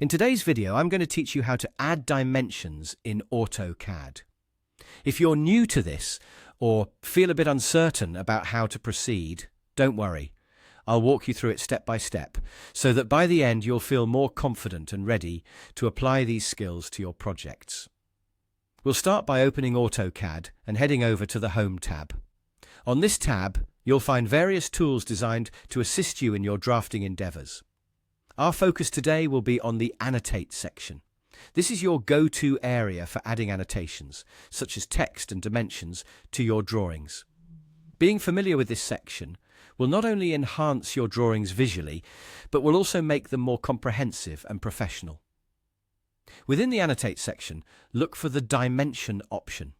In today's video, I'm going to teach you how to add dimensions in AutoCAD. If you're new to this or feel a bit uncertain about how to proceed, don't worry. I'll walk you through it step by step so that by the end you'll feel more confident and ready to apply these skills to your projects. We'll start by opening AutoCAD and heading over to the Home tab. On this tab, you'll find various tools designed to assist you in your drafting endeavors. Our focus today will be on the Annotate section. This is your go-to area for adding annotations, such as text and dimensions, to your drawings. Being familiar with this section will not only enhance your drawings visually, but will also make them more comprehensive and professional. Within the Annotate section, look for the Dimension option.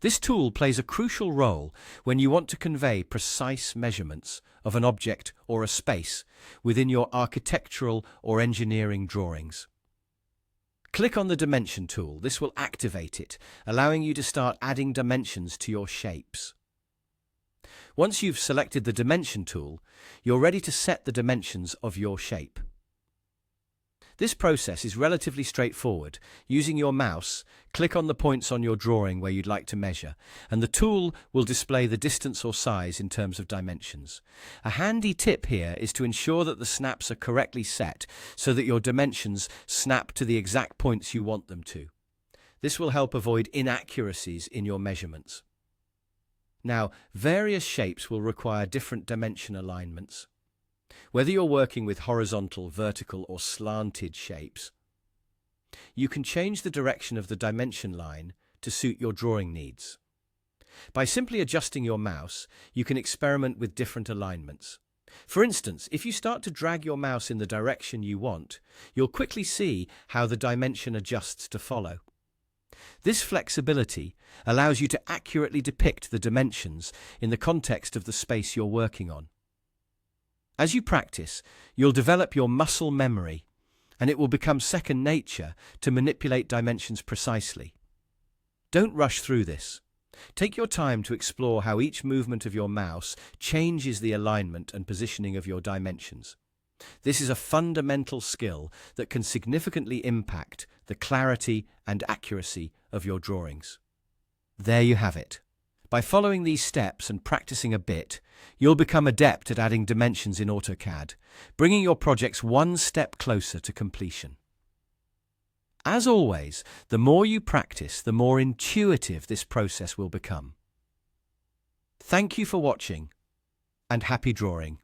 This tool plays a crucial role when you want to convey precise measurements of an object or a space within your architectural or engineering drawings. Click on the Dimension tool. This will activate it, allowing you to start adding dimensions to your shapes. Once you've selected the Dimension tool, you're ready to set the dimensions of your shape. This process is relatively straightforward. Using your mouse, click on the points on your drawing where you'd like to measure, and the tool will display the distance or size in terms of dimensions. A handy tip here is to ensure that the snaps are correctly set so that your dimensions snap to the exact points you want them to. This will help avoid inaccuracies in your measurements. Now, various shapes will require different dimension alignments. Whether you're working with horizontal, vertical, or slanted shapes, you can change the direction of the dimension line to suit your drawing needs. By simply adjusting your mouse, you can experiment with different alignments. For instance, if you start to drag your mouse in the direction you want, you'll quickly see how the dimension adjusts to follow. This flexibility allows you to accurately depict the dimensions in the context of the space you're working on. As you practice, you'll develop your muscle memory, and it will become second nature to manipulate dimensions precisely. Don't rush through this. Take your time to explore how each movement of your mouse changes the alignment and positioning of your dimensions. This is a fundamental skill that can significantly impact the clarity and accuracy of your drawings. There you have it. By following these steps and practicing a bit, you'll become adept at adding dimensions in AutoCAD, bringing your projects one step closer to completion. As always, the more you practice, the more intuitive this process will become. Thank you for watching, and happy drawing.